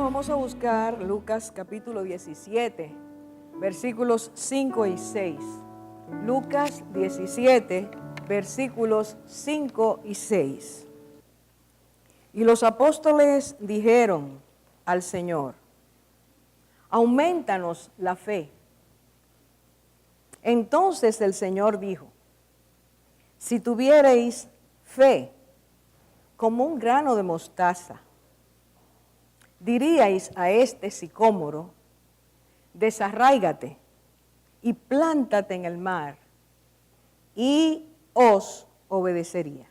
vamos a buscar Lucas capítulo 17, versículos 5 y 6. Lucas 17, versículos 5 y 6. Y los apóstoles dijeron al Señor: aumentanos la fe. Entonces el Señor dijo: si tuviereis fe como un grano de mostaza, diríais a este sicómoro: desarráigate y plántate en el mar, y os obedecería.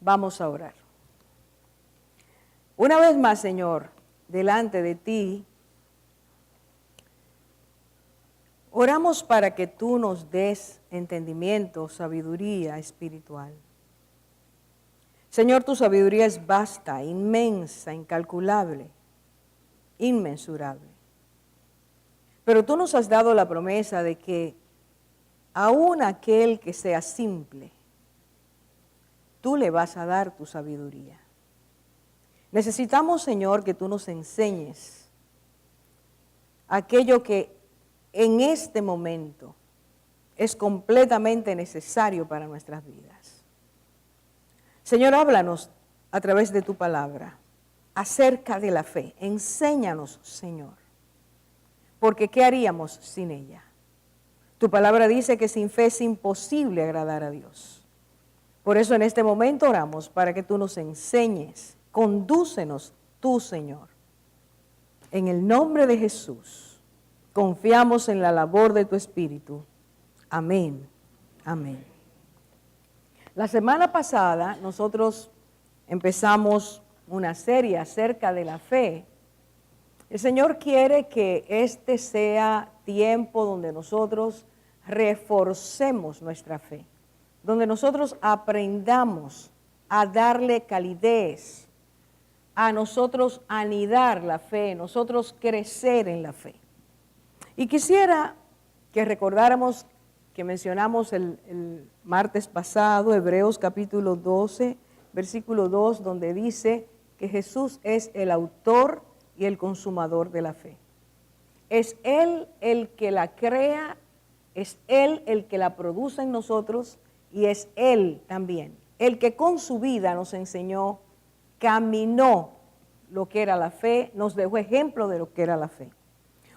Vamos a orar. Una vez más, Señor, delante de ti, oramos para que tú nos des entendimiento, sabiduría espiritual. Señor, tu sabiduría es vasta, inmensa, incalculable, inmensurable. Pero tú nos has dado la promesa de que aún aquel que sea simple, tú le vas a dar tu sabiduría. Necesitamos, Señor, que tú nos enseñes aquello que en este momento es completamente necesario para nuestras vidas. Señor, háblanos a través de tu palabra acerca de la fe. Enséñanos, Señor, porque ¿qué haríamos sin ella? Tu palabra dice que sin fe es imposible agradar a Dios. Por eso en este momento oramos para que tú nos enseñes, condúcenos tú, Señor. En el nombre de Jesús, confiamos en la labor de tu Espíritu. Amén. Amén. La semana pasada nosotros empezamos una serie acerca de la fe. El Señor quiere que este sea tiempo donde nosotros reforcemos nuestra fe, donde nosotros aprendamos a darle calidez, a nosotros anidar la fe, nosotros crecer en la fe. Y quisiera que recordáramos que mencionamos el martes pasado, Hebreos capítulo 12, versículo 2, donde dice que Jesús es el autor y el consumador de la fe. Es Él el que la crea, es Él el que la produce en nosotros y es Él también el que con su vida nos enseñó, caminó lo que era la fe, nos dejó ejemplo de lo que era la fe.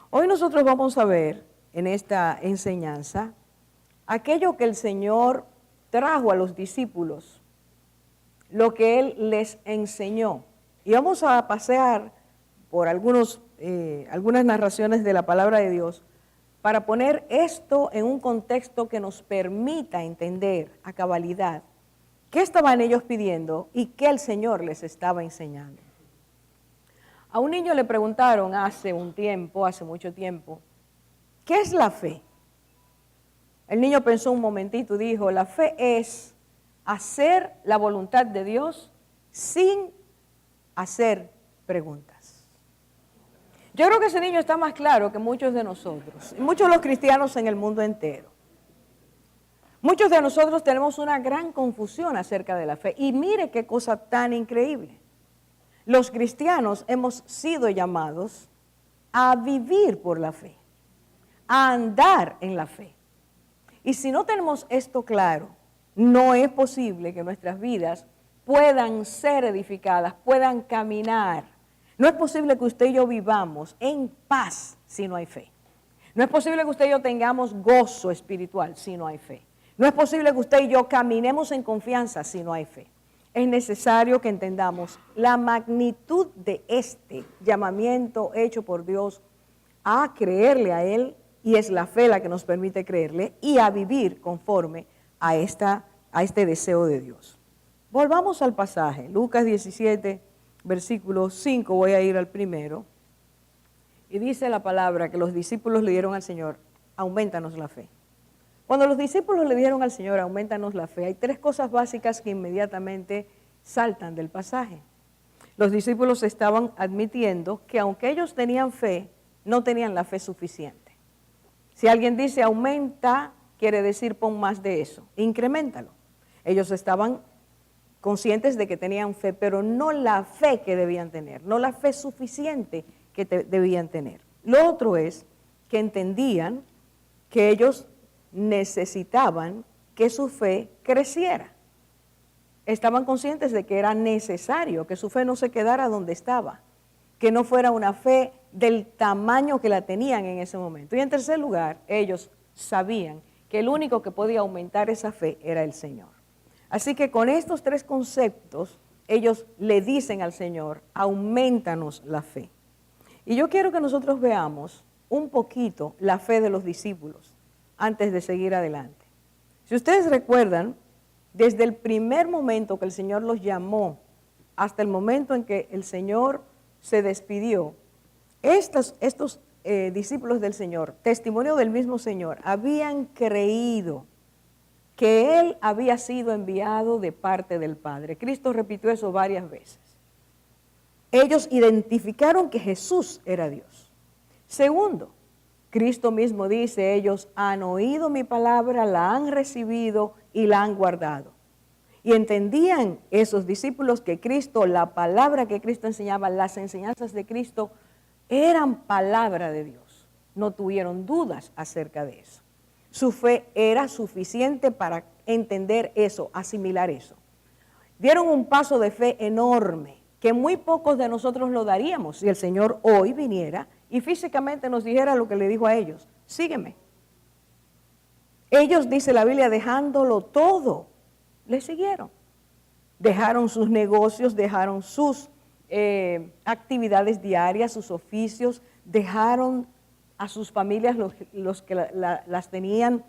Hoy nosotros vamos a ver en esta enseñanza aquello que el Señor trajo a los discípulos, lo que Él les enseñó. Y vamos a pasear por algunas narraciones de la palabra de Dios para poner esto en un contexto que nos permita entender a cabalidad qué estaban ellos pidiendo y qué el Señor les estaba enseñando. A un niño le preguntaron hace mucho tiempo, ¿qué es la fe? El niño pensó un momentito y dijo: la fe es hacer la voluntad de Dios sin hacer preguntas. Yo creo que ese niño está más claro que muchos de nosotros, y muchos de los cristianos en el mundo entero. Muchos de nosotros tenemos una gran confusión acerca de la fe. Y mire qué cosa tan increíble. Los cristianos hemos sido llamados a vivir por la fe, a andar en la fe. Y si no tenemos esto claro, no es posible que nuestras vidas puedan ser edificadas, puedan caminar. No es posible que usted y yo vivamos en paz si no hay fe. No es posible que usted y yo tengamos gozo espiritual si no hay fe. No es posible que usted y yo caminemos en confianza si no hay fe. Es necesario que entendamos la magnitud de este llamamiento hecho por Dios a creerle a Él, y es la fe la que nos permite creerle, y a vivir conforme a este deseo de Dios. Volvamos al pasaje, Lucas 17, versículo 5, voy a ir al primero, y dice la palabra que los discípulos le dieron al Señor: aumentanos la fe. Cuando los discípulos le dijeron al Señor: aumentanos la fe, hay tres cosas básicas que inmediatamente saltan del pasaje. Los discípulos estaban admitiendo que aunque ellos tenían fe, no tenían la fe suficiente. Si alguien dice aumenta, quiere decir pon más de eso, increméntalo. Ellos estaban conscientes de que tenían fe, pero no la fe que debían tener, no la fe suficiente que debían tener. Lo otro es que entendían que ellos necesitaban que su fe creciera. Estaban conscientes de que era necesario que su fe no se quedara donde estaba, que no fuera una fe del tamaño que la tenían en ese momento. Y en tercer lugar, ellos sabían que el único que podía aumentar esa fe era el Señor. Así que con estos tres conceptos, ellos le dicen al Señor, aumentanos la fe. Y yo quiero que nosotros veamos un poquito la fe de los discípulos antes de seguir adelante. Si ustedes recuerdan, desde el primer momento que el Señor los llamó hasta el momento en que el Señor se despidió, estos discípulos del Señor, testimonio del mismo Señor, habían creído que Él había sido enviado de parte del Padre. Cristo repitió eso varias veces. Ellos identificaron que Jesús era Dios. Segundo, Cristo mismo dice, ellos han oído mi palabra, la han recibido y la han guardado. Y entendían esos discípulos que Cristo, la palabra que Cristo enseñaba, las enseñanzas de Cristo, eran palabra de Dios. No tuvieron dudas acerca de eso. Su fe era suficiente para entender eso, asimilar eso. Dieron un paso de fe enorme, que muy pocos de nosotros lo daríamos si el Señor hoy viniera y físicamente nos dijera lo que le dijo a ellos, sígueme. Ellos, dice la Biblia, dejándolo todo, le siguieron. Dejaron sus negocios, dejaron sus actividades diarias, sus oficios, dejaron a sus familias, los que las tenían,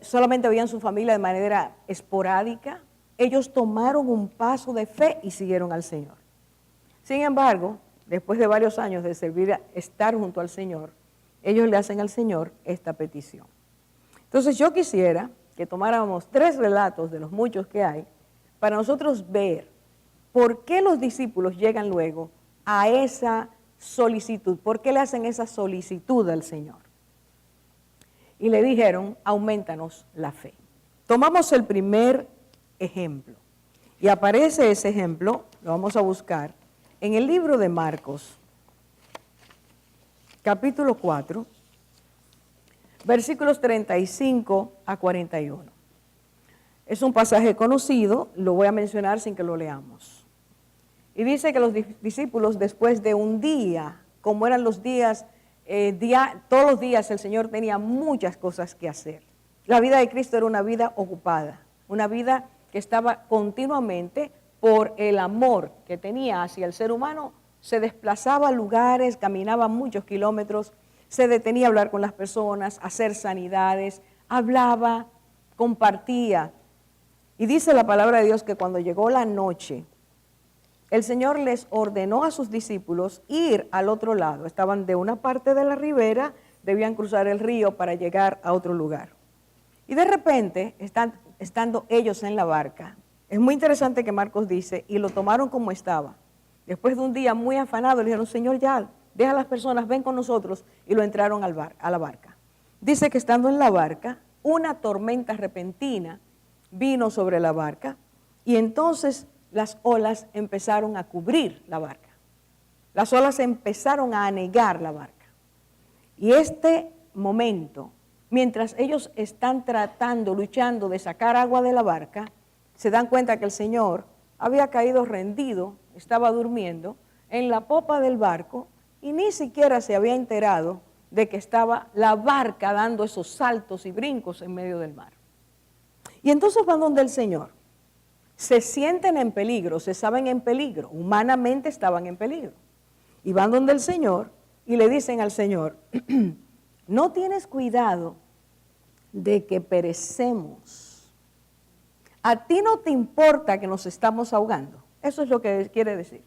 solamente veían su familia de manera esporádica. Ellos tomaron un paso de fe y siguieron al Señor. Sin embargo, después de varios años de estar junto al Señor, ellos le hacen al Señor esta petición. Entonces yo quisiera que tomáramos 3 relatos de los muchos que hay para nosotros ver por qué los discípulos llegan luego a esa solicitud, por qué le hacen esa solicitud al Señor. Y le dijeron, aumentanos la fe. Tomamos el primer ejemplo y aparece ese ejemplo, lo vamos a buscar, en el libro de Marcos, capítulo 4, versículos 35 a 41. Es un pasaje conocido, lo voy a mencionar sin que lo leamos. Y dice que los discípulos, después de un día, como eran los días, todos los días el Señor tenía muchas cosas que hacer. La vida de Cristo era una vida ocupada, una vida que estaba continuamente por el amor que tenía hacia el ser humano, se desplazaba a lugares, caminaba muchos kilómetros, se detenía a hablar con las personas, a hacer sanidades, hablaba, compartía. Y dice la palabra de Dios que cuando llegó la noche, el Señor les ordenó a sus discípulos ir al otro lado. Estaban de una parte de la ribera, debían cruzar el río para llegar a otro lugar. Y de repente, estando ellos en la barca, es muy interesante que Marcos dice, y lo tomaron como estaba. Después de un día muy afanado, le dijeron, Señor, ya, deja a las personas, ven con nosotros, y lo entraron a la barca. Dice que estando en la barca, una tormenta repentina vino sobre la barca, y entonces las olas empezaron a cubrir la barca. Las olas empezaron a anegar la barca. Y este momento, mientras ellos están tratando, luchando de sacar agua de la barca, se dan cuenta que el Señor había caído rendido, estaba durmiendo en la popa del barco y ni siquiera se había enterado de que estaba la barca dando esos saltos y brincos en medio del mar. Y entonces van donde el Señor. Se sienten en peligro, se saben en peligro, humanamente estaban en peligro. Y van donde el Señor y le dicen al Señor, no tienes cuidado de que perecemos. A ti no te importa que nos estamos ahogando. Eso es lo que quiere decir.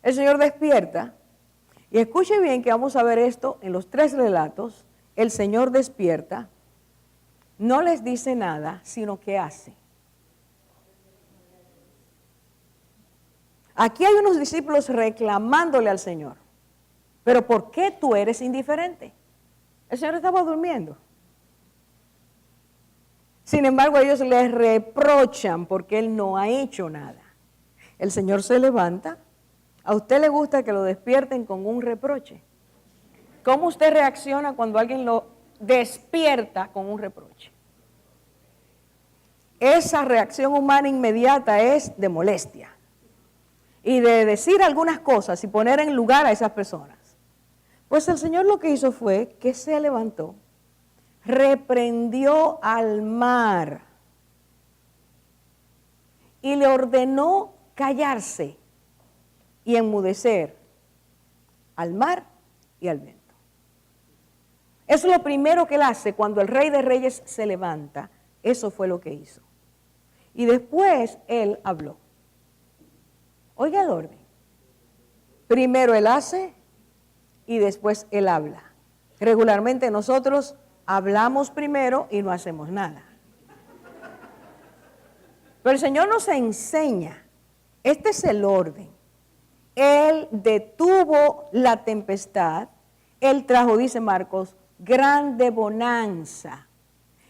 El Señor despierta y escuche bien que vamos a ver esto en los 3 relatos. El Señor despierta, no les dice nada, sino que hace. Aquí hay unos discípulos reclamándole al Señor, pero ¿por qué tú eres indiferente? El Señor estaba durmiendo. Sin embargo, ellos le reprochan porque él no ha hecho nada. El Señor se levanta. ¿A usted le gusta que lo despierten con un reproche? ¿Cómo usted reacciona cuando alguien lo despierta con un reproche? Esa reacción humana inmediata es de molestia y de decir algunas cosas y poner en lugar a esas personas. Pues el Señor lo que hizo fue que se levantó, reprendió al mar y le ordenó callarse y enmudecer al mar y al viento. Eso es lo primero que él hace cuando el Rey de Reyes se levanta. Eso fue lo que hizo. Y después él habló. Oiga el orden. Primero él hace y después él habla. Regularmente nosotros hablamos primero y no hacemos nada. Pero el Señor nos enseña. Este es el orden. Él detuvo la tempestad. Él trajo, dice Marcos, grande bonanza.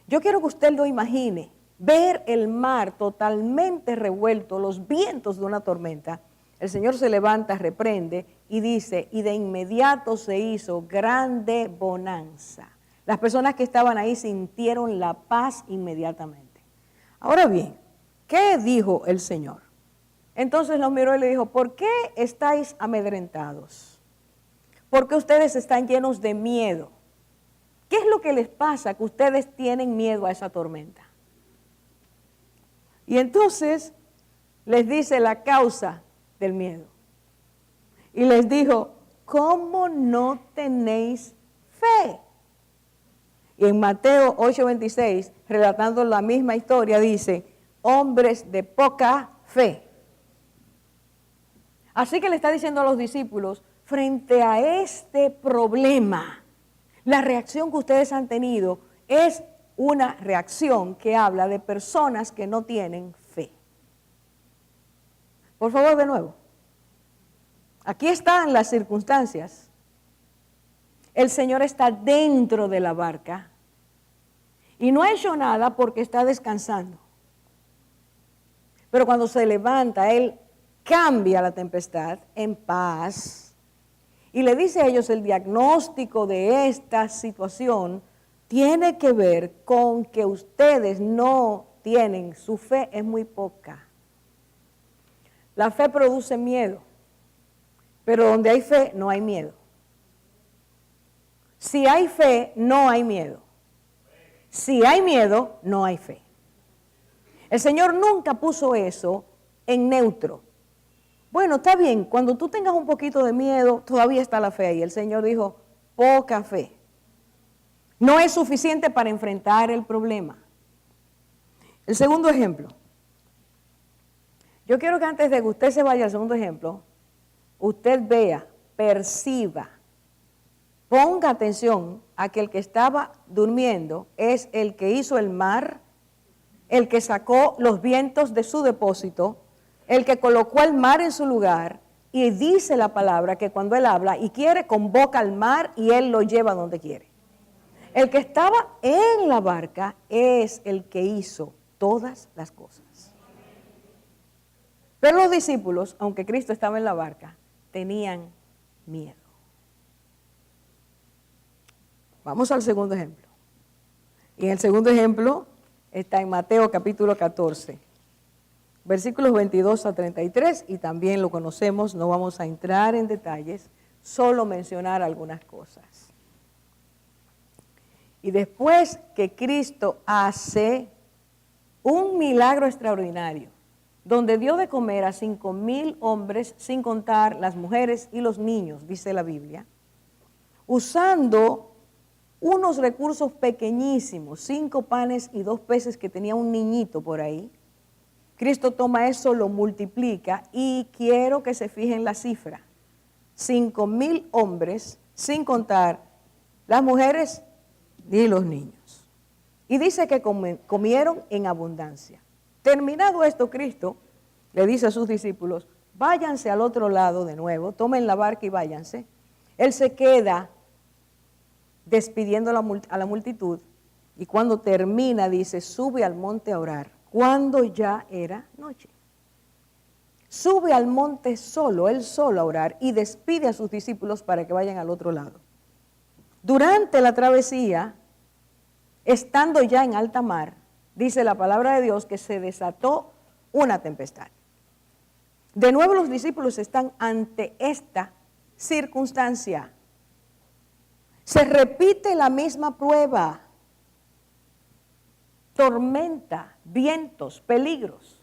Yo quiero que usted lo imagine, ver el mar totalmente revuelto, los vientos de una tormenta. El Señor se levanta, reprende y dice, y de inmediato se hizo grande bonanza. Las personas que estaban ahí sintieron la paz inmediatamente. Ahora bien, ¿qué dijo el Señor? Entonces los miró y le dijo, ¿por qué estáis amedrentados? ¿Por qué ustedes están llenos de miedo? ¿Qué es lo que les pasa que ustedes tienen miedo a esa tormenta? Y entonces les dice la causa del miedo. Y les dijo, ¿cómo no tenéis fe? Y en Mateo 8:26, relatando la misma historia, dice, hombres de poca fe. Así que le está diciendo a los discípulos, frente a este problema, la reacción que ustedes han tenido es una reacción que habla de personas que no tienen fe. Por favor, de nuevo. Aquí están las circunstancias. El Señor está dentro de la barca y no ha hecho nada porque está descansando. Pero cuando se levanta, Él cambia la tempestad en paz. Y le dice a ellos el diagnóstico de esta situación tiene que ver con que ustedes no tienen, su fe es muy poca. La fe produce miedo, pero donde hay fe no hay miedo. Si hay fe, no hay miedo. Si hay miedo, no hay fe. El Señor nunca puso eso en neutro. Bueno, está bien, cuando tú tengas un poquito de miedo, todavía está la fe ahí. El Señor dijo, poca fe. No es suficiente para enfrentar el problema. El segundo ejemplo. Yo quiero que antes de que usted se vaya al segundo ejemplo, usted vea, perciba, ponga atención a que el que estaba durmiendo es el que hizo el mar, el que sacó los vientos de su depósito, el que colocó el mar en su lugar, y dice la palabra que cuando él habla y quiere, convoca al mar y él lo lleva donde quiere. El que estaba en la barca es el que hizo todas las cosas. Pero los discípulos, aunque Cristo estaba en la barca, tenían miedo. Vamos al segundo ejemplo. Y el segundo ejemplo está en Mateo capítulo 14. Versículos 22 a 33, y también lo conocemos, no vamos a entrar en detalles, solo mencionar algunas cosas. Y después que Cristo hace un milagro extraordinario, donde dio de comer a 5,000 hombres, sin contar las mujeres y los niños, dice la Biblia, usando unos recursos pequeñísimos, 5 panes y 2 peces que tenía un niñito por ahí, Cristo toma eso, lo multiplica y quiero que se fijen la cifra. 5,000 hombres, sin contar las mujeres ni los niños. Y dice que comieron en abundancia. Terminado esto, Cristo le dice a sus discípulos, váyanse al otro lado de nuevo, tomen la barca y váyanse. Él se queda despidiendo a la multitud Y cuando termina, dice, sube al monte a orar, cuando ya era noche. Sube al monte solo, él solo a orar, y despide a sus discípulos para que vayan al otro lado. Durante la travesía, estando ya en alta mar, dice la palabra de Dios que se desató una tempestad. De nuevo los discípulos están ante esta circunstancia. Se repite la misma prueba. Tormenta, vientos, peligros.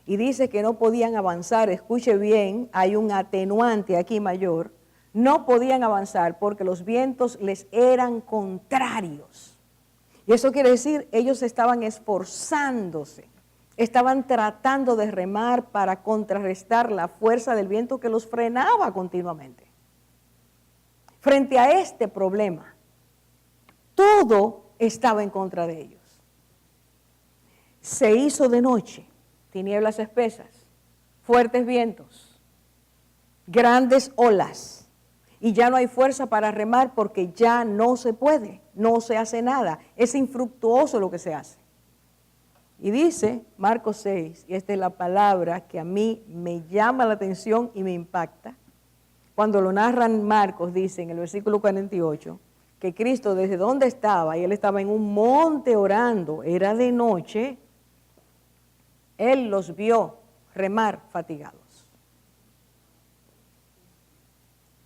Y dice que no podían avanzar. Escuche bien, hay un atenuante aquí mayor. No podían avanzar porque los vientos les eran contrarios. Y eso quiere decir, ellos estaban esforzándose, estaban tratando de remar para contrarrestar la fuerza del viento que los frenaba continuamente. Frente a este problema, todo estaba en contra de ellos. Se hizo de noche, tinieblas espesas, fuertes vientos, grandes olas. Y ya no hay fuerza para remar porque ya no se puede, no se hace nada. Es infructuoso lo que se hace. Y dice Marcos 6, y esta es la palabra que a mí me llama la atención y me impacta. Cuando lo narran Marcos, dice en el versículo 48, que Cristo desde donde estaba, y él estaba en un monte orando, era de noche, él los vio remar fatigados.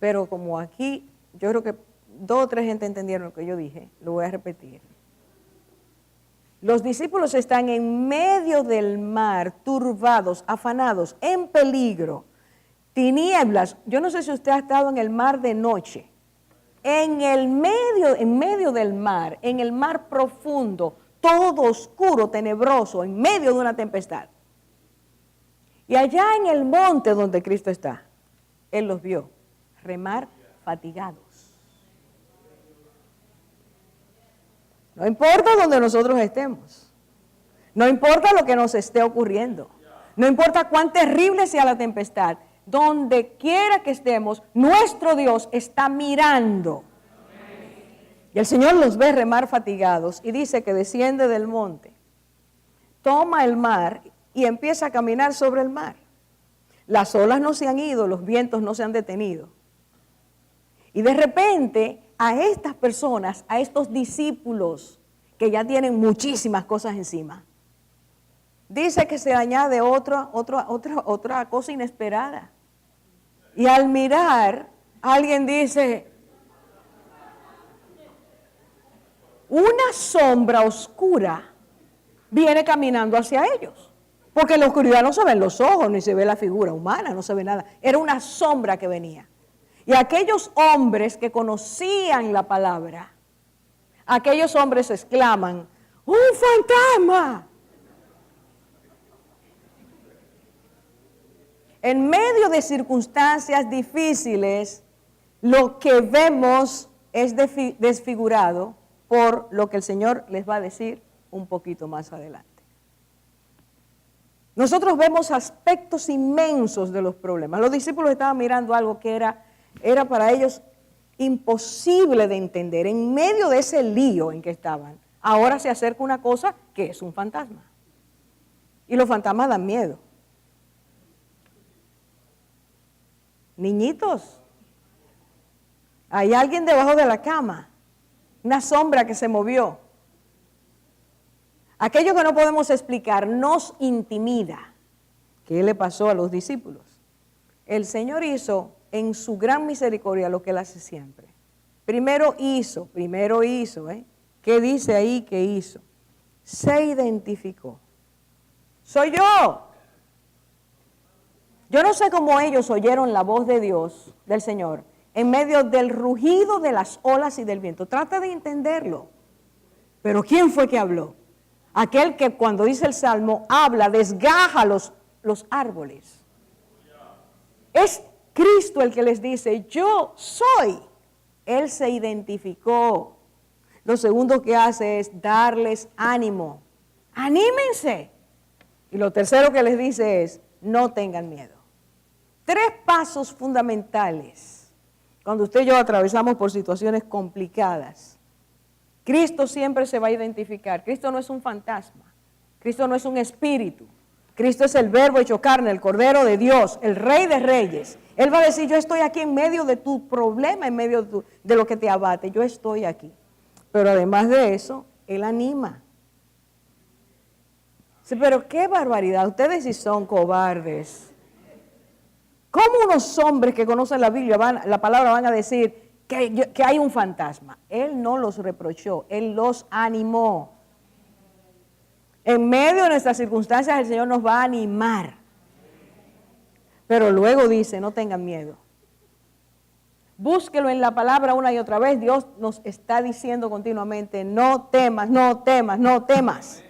Pero como aquí, yo creo que 2 o 3 gente entendieron lo que yo dije, lo voy a repetir. Los discípulos están en medio del mar, turbados, afanados, en peligro, tinieblas. Yo no sé si usted ha estado en el mar de noche, en medio del mar, en el mar profundo, todo oscuro, tenebroso, en medio de una tempestad. Y allá en el monte donde Cristo está, él los vio remar fatigados. No importa donde nosotros estemos, no importa lo que nos esté ocurriendo, no importa cuán terrible sea la tempestad, donde quiera que estemos, nuestro Dios está mirando. Y el Señor los ve remar fatigados y dice que desciende del monte, toma el mar y empieza a caminar sobre el mar. Las olas no se han ido, los vientos no se han detenido. Y de repente a estas personas, a estos discípulos que ya tienen muchísimas cosas encima, dice que se añade otra cosa inesperada. Y al mirar, alguien dice, una sombra oscura viene caminando hacia ellos. Porque en la oscuridad no se ven los ojos, ni se ve la figura humana, no se ve nada. Era una sombra que venía. Y aquellos hombres que conocían la palabra, aquellos hombres exclaman, ¡un fantasma! En medio de circunstancias difíciles, lo que vemos es desfigurado por lo que el Señor les va a decir un poquito más adelante. Nosotros vemos aspectos inmensos de los problemas. Los discípulos estaban mirando algo que era para ellos imposible de entender. En medio de ese lío en que estaban, ahora se acerca una cosa que es un fantasma. Y los fantasmas dan miedo. Niñitos, hay alguien debajo de la cama, una sombra que se movió. Aquello que no podemos explicar nos intimida. ¿Qué le pasó a los discípulos? El Señor hizo en su gran misericordia lo que Él hace siempre. Primero hizo. ¿Qué dice ahí que hizo? Se identificó. Soy yo. Yo no sé cómo ellos oyeron la voz de Dios, del Señor, en medio del rugido de las olas y del viento. Trata de entenderlo. Pero ¿quién fue que habló? Aquel que cuando dice el Salmo, habla, desgaja los árboles. Es Cristo el que les dice, yo soy. Él se identificó. Lo segundo que hace es darles ánimo. Anímense. Y lo tercero que les dice es, no tengan miedo. 3 pasos fundamentales. Cuando usted y yo atravesamos por situaciones complicadas, Cristo siempre se va a identificar. Cristo no es un fantasma. Cristo no es un espíritu. Cristo es el Verbo hecho carne, el Cordero de Dios, el Rey de Reyes. Él va a decir, yo estoy aquí en medio de tu problema, en medio de lo que te abate. Yo estoy aquí. Pero además de eso, Él anima. Sí, pero qué barbaridad. Ustedes sí son cobardes. ¿Cómo unos hombres que conocen la Biblia, la palabra, van a decir que hay un fantasma? Él no los reprochó, Él los animó. En medio de nuestras circunstancias el Señor nos va a animar. Pero luego dice, no tengan miedo. Búsquelo en la palabra una y otra vez. Dios nos está diciendo continuamente, no temas, no temas, no temas.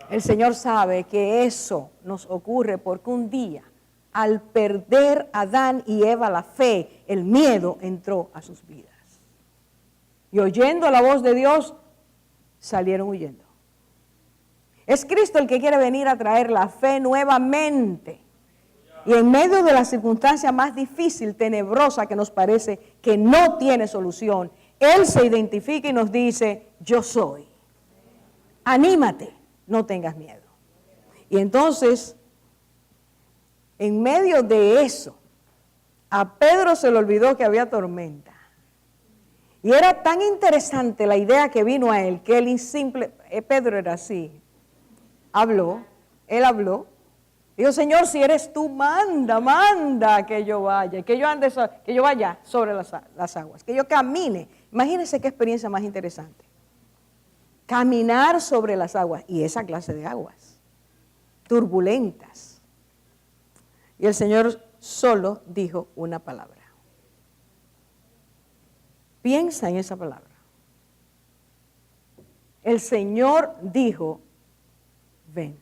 El Señor sabe que eso nos ocurre porque un día, al perder Adán y Eva la fe, el miedo entró a sus vidas. Y oyendo la voz de Dios, salieron huyendo. Es Cristo el que quiere venir a traer la fe nuevamente. Y en medio de la circunstancia más difícil, tenebrosa, que nos parece que no tiene solución, Él se identifica y nos dice, yo soy. Anímate, no tengas miedo. Y entonces, en medio de eso, a Pedro se le olvidó que había tormenta. Y era tan interesante la idea que vino a él, que Pedro era así. Él habló. Dijo, Señor, si eres tú, manda que yo vaya, que yo vaya sobre las aguas, que yo camine. Imagínense qué experiencia más interesante. Caminar sobre las aguas, y esa clase de aguas, turbulentas. Y el Señor solo dijo una palabra. Piensa en esa palabra. El Señor dijo, ven.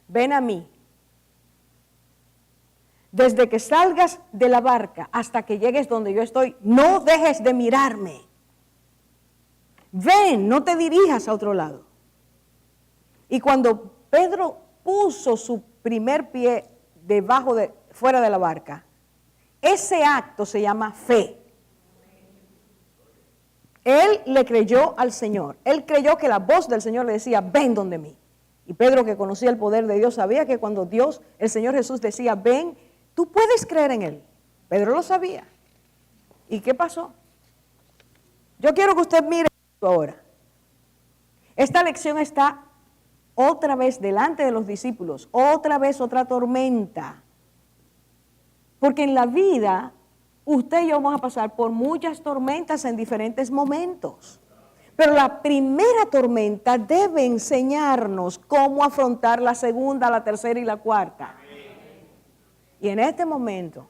Ven a mí. Desde que salgas de la barca hasta que llegues donde yo estoy, no dejes de mirarme. Ven, no te dirijas a otro lado. Y cuando Pedro puso su primer pie fuera de la barca, ese acto se llama fe. Él le creyó al Señor. Él creyó que la voz del Señor le decía, ven donde mí. Y Pedro, que conocía el poder de Dios, sabía que cuando el Señor Jesús decía, ven, tú puedes creer en Él. Pedro lo sabía. ¿Y qué pasó? Yo quiero que usted mire esto ahora. Esta lección está otra vez delante de los discípulos, otra vez otra tormenta. Porque en la vida, usted y yo vamos a pasar por muchas tormentas en diferentes momentos. Pero la primera tormenta debe enseñarnos cómo afrontar la segunda, la tercera y la cuarta. Y en este momento,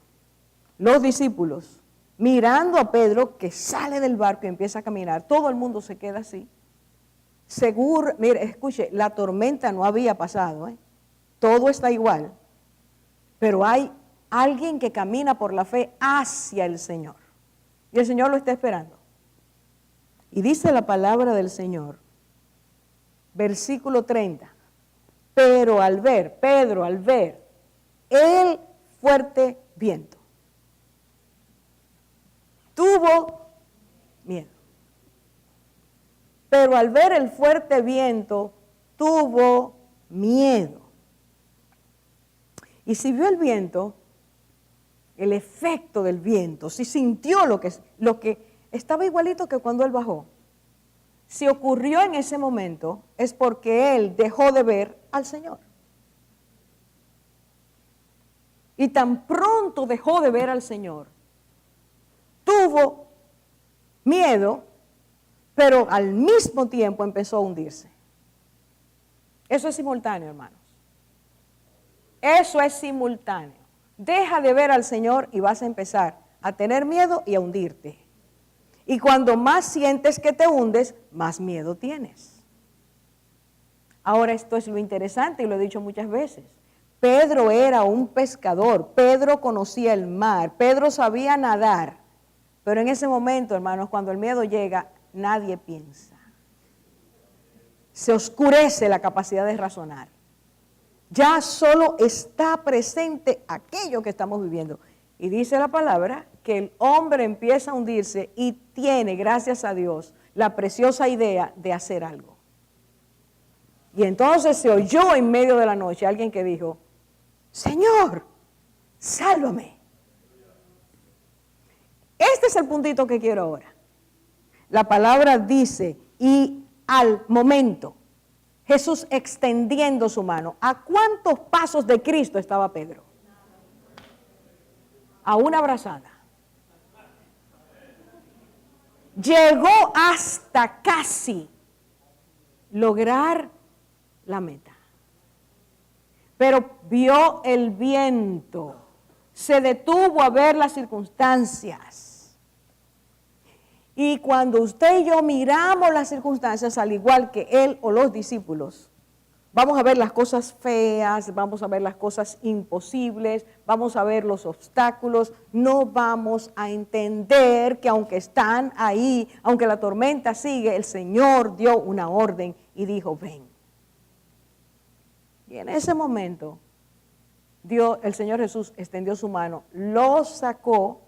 los discípulos, mirando a Pedro que sale del barco y empieza a caminar, todo el mundo se queda así. Seguro, mire, escuche, la tormenta no había pasado, todo está igual. Pero hay alguien que camina por la fe hacia el Señor. Y el Señor lo está esperando. Y dice la palabra del Señor, versículo 30, Pedro al ver el fuerte viento, tuvo miedo. Pero al ver el fuerte viento, tuvo miedo. Y si vio el viento, el efecto del viento, si sintió lo que estaba igualito que cuando él bajó. Si ocurrió en ese momento, es porque él dejó de ver al Señor. Y tan pronto dejó de ver al Señor, tuvo miedo, pero al mismo tiempo empezó a hundirse. Eso es simultáneo, hermanos. Eso es simultáneo. Deja de ver al Señor y vas a empezar a tener miedo y a hundirte. Y cuando más sientes que te hundes, más miedo tienes. Ahora esto es lo interesante y lo he dicho muchas veces. Pedro era un pescador, Pedro conocía el mar, Pedro sabía nadar. Pero en ese momento, hermanos, cuando el miedo llega, nadie piensa. Se oscurece la capacidad de razonar. Ya solo está presente aquello que estamos viviendo. Y dice la palabra que el hombre empieza a hundirse y tiene, gracias a Dios, la preciosa idea de hacer algo. Y entonces se oyó en medio de la noche alguien que dijo, Señor, sálvame. Este es el puntito que quiero ahora. La palabra dice, y al momento, Jesús extendiendo su mano. ¿A cuántos pasos de Cristo estaba Pedro? A una brazada. Llegó hasta casi lograr la meta. Pero vio el viento, se detuvo a ver las circunstancias. Y cuando usted y yo miramos las circunstancias, al igual que él o los discípulos, vamos a ver las cosas feas, vamos a ver las cosas imposibles, vamos a ver los obstáculos, no vamos a entender que aunque están ahí, aunque la tormenta sigue, el Señor dio una orden y dijo, ven. Y en ese momento, el Señor Jesús extendió su mano, lo sacó,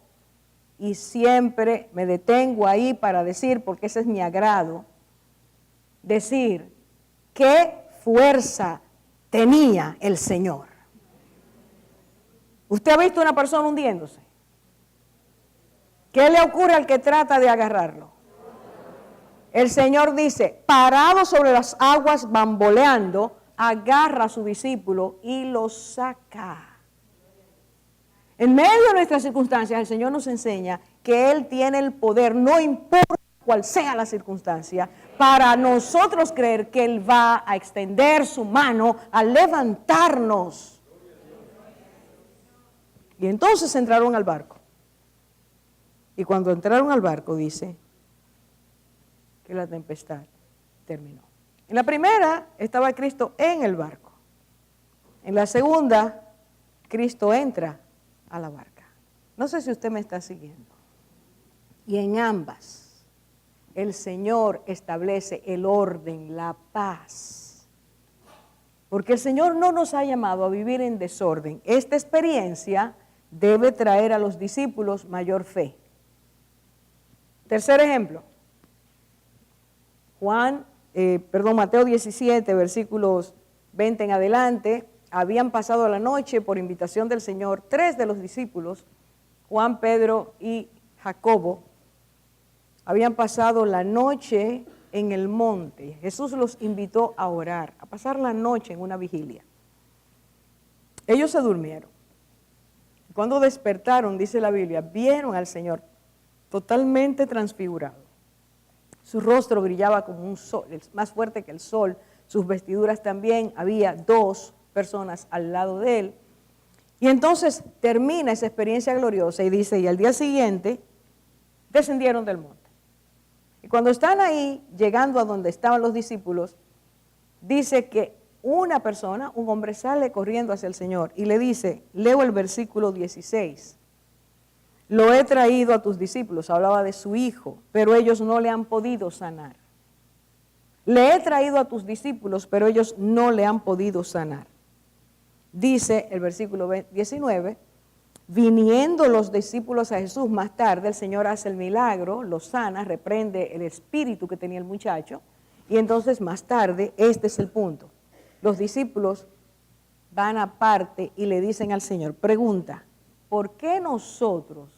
y siempre me detengo ahí para decir, porque ese es mi agrado, decir, qué fuerza tenía el Señor. ¿Usted ha visto una persona hundiéndose? ¿Qué le ocurre al que trata de agarrarlo? El Señor dice, parado sobre las aguas bamboleando, agarra a su discípulo y lo saca. En medio de nuestras circunstancias, el Señor nos enseña que Él tiene el poder, no importa cuál sea la circunstancia, para nosotros creer que Él va a extender su mano, a levantarnos. Y entonces entraron al barco. Y cuando entraron al barco, dice que la tempestad terminó. En la primera estaba Cristo en el barco. En la segunda, Cristo entra a la barca. No sé si usted me está siguiendo. Y en ambas, el Señor establece el orden, la paz. Porque el Señor no nos ha llamado a vivir en desorden. Esta experiencia debe traer a los discípulos mayor fe. Tercer ejemplo. Mateo 17, versículos 20 en adelante. Habían pasado la noche por invitación del Señor 3 de los discípulos, Juan, Pedro y Jacobo, habían pasado la noche en el monte. Jesús los invitó a orar, a pasar la noche en una vigilia. Ellos se durmieron. Cuando despertaron, dice la Biblia, vieron al Señor totalmente transfigurado. Su rostro brillaba como un sol, más fuerte que el sol, sus vestiduras también, había 2 personas al lado de él. Y entonces termina esa experiencia gloriosa y dice, y al día siguiente descendieron del monte. Y cuando están ahí, llegando a donde estaban los discípulos, dice que una persona, un hombre, sale corriendo hacia el Señor y le dice, leo el versículo 16, lo he traído a tus discípulos, hablaba de su hijo, pero ellos no le han podido sanar. Le he traído a tus discípulos, pero ellos no le han podido sanar. Dice el versículo 19, viniendo los discípulos a Jesús más tarde, el Señor hace el milagro, lo sana, reprende el espíritu que tenía el muchacho, y entonces más tarde, este es el punto, los discípulos van aparte y le dicen al Señor, pregunta, ¿por qué nosotros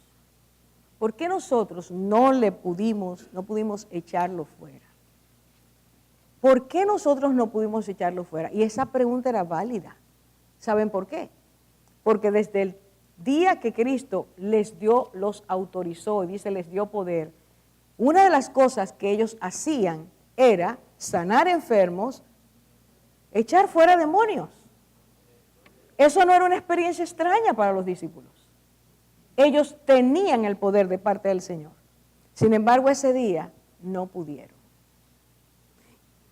no pudimos echarlo fuera? ¿Por qué nosotros no pudimos echarlo fuera? Y esa pregunta era válida. ¿Saben por qué? Porque desde el día que Cristo los autorizó, y dice, les dio poder, una de las cosas que ellos hacían era sanar enfermos, echar fuera demonios. Eso no era una experiencia extraña para los discípulos. Ellos tenían el poder de parte del Señor. Sin embargo, ese día no pudieron.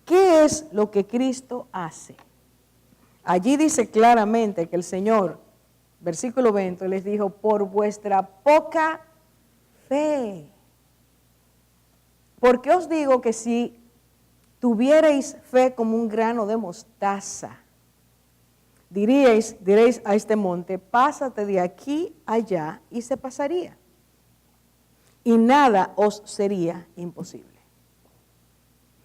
¿Qué es lo que Cristo hace? Allí dice claramente que el Señor, versículo 20, les dijo, por vuestra poca fe. Porque os digo que si tuvierais fe como un grano de mostaza, diréis a este monte, pásate de aquí allá, y se pasaría. y nada os sería imposible.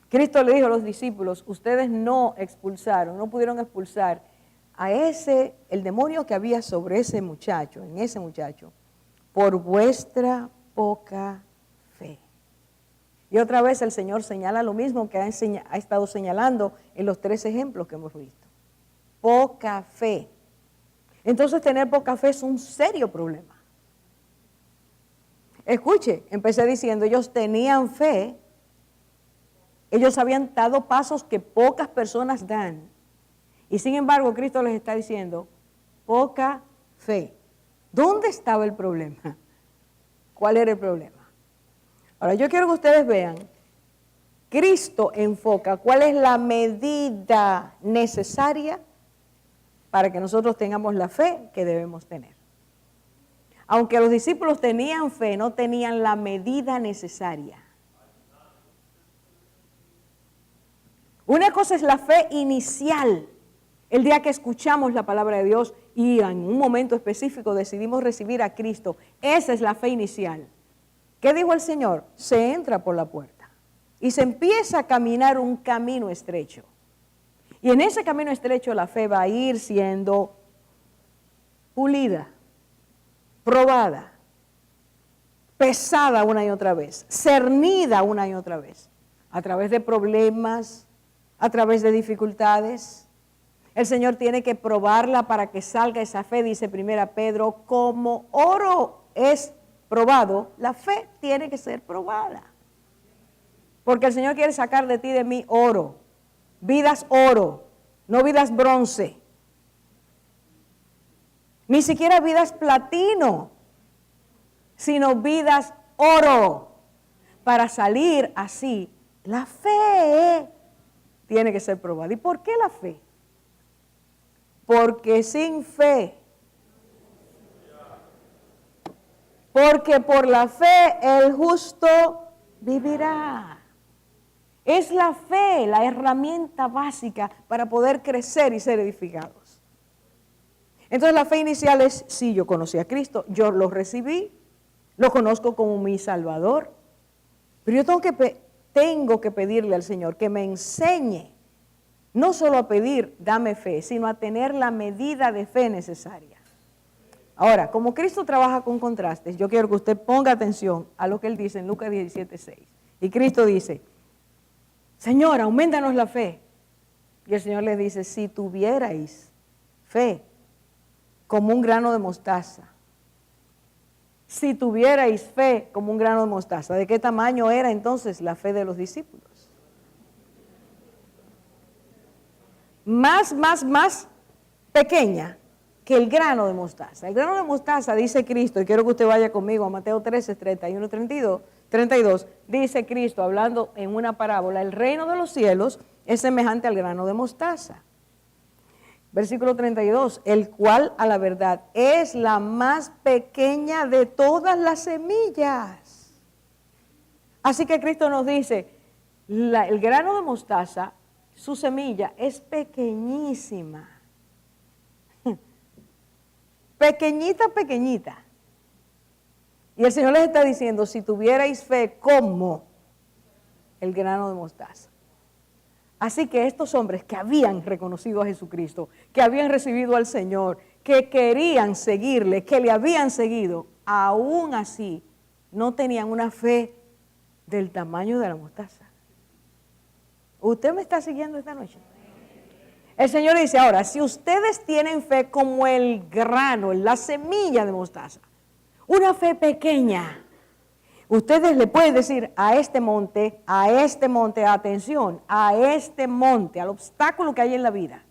Cristo le dijo a los discípulos, ustedes no pudieron expulsar a el demonio que había sobre ese muchacho, en ese muchacho, por vuestra poca fe. Y otra vez el Señor señala lo mismo que ha estado señalando en los 3 ejemplos que hemos visto. Poca fe. Entonces tener poca fe es un serio problema. Escuche, empecé diciendo, ellos tenían fe, ellos habían dado pasos que pocas personas dan. Y sin embargo, Cristo les está diciendo, poca fe. ¿Dónde estaba el problema? ¿Cuál era el problema? Ahora, yo quiero que ustedes vean, Cristo enfoca cuál es la medida necesaria para que nosotros tengamos la fe que debemos tener. Aunque los discípulos tenían fe, no tenían la medida necesaria. Una cosa es la fe inicial, el día que escuchamos la palabra de Dios y en un momento específico decidimos recibir a Cristo. Esa es la fe inicial. ¿Qué dijo el Señor? Se entra por la puerta y se empieza a caminar un camino estrecho. Y en ese camino estrecho la fe va a ir siendo pulida, probada, pesada una y otra vez, cernida una y otra vez, a través de problemas, a través de dificultades. El Señor tiene que probarla para que salga esa fe, dice 1 Pedro, como oro es probado, la fe tiene que ser probada. Porque el Señor quiere sacar de ti y de mí oro, vidas oro, no vidas bronce, ni siquiera vidas platino, sino vidas oro. Para salir así, la fe tiene que ser probada. ¿Y por qué la fe? Porque sin fe, porque por la fe el justo vivirá. Es la fe la herramienta básica para poder crecer y ser edificados. Entonces la fe inicial es, sí, yo conocí a Cristo, yo lo recibí, lo conozco como mi Salvador, pero yo tengo que pedirle al Señor que me enseñe, no solo a pedir, dame fe, sino a tener la medida de fe necesaria. Ahora, como Cristo trabaja con contrastes, yo quiero que usted ponga atención a lo que Él dice en Lucas 17:6. Y Cristo dice, Señor, aumentanos la fe. Y el Señor les dice, si tuvierais fe como un grano de mostaza, si tuvierais fe como un grano de mostaza, ¿de qué tamaño era entonces la fe de los discípulos? Más pequeña que el grano de mostaza. El grano de mostaza, dice Cristo, y quiero que usted vaya conmigo a Mateo 13, 31, 32, dice Cristo, hablando en una parábola, el reino de los cielos es semejante al grano de mostaza. Versículo 32, el cual a la verdad es la más pequeña de todas las semillas. Así que Cristo nos dice, el grano de mostaza, su semilla es pequeñísima. Pequeñita, pequeñita. Y el Señor les está diciendo, si tuvierais fe como el grano de mostaza. Así que estos hombres que habían reconocido a Jesucristo, que habían recibido al Señor, que querían seguirle, que le habían seguido, aún así no tenían una fe del tamaño de la mostaza. ¿Usted me está siguiendo esta noche? El Señor dice, ahora, si ustedes tienen fe como el grano, la semilla de mostaza, una fe pequeña, ustedes le pueden decir a este monte, atención, a este monte, al obstáculo que hay en la vida,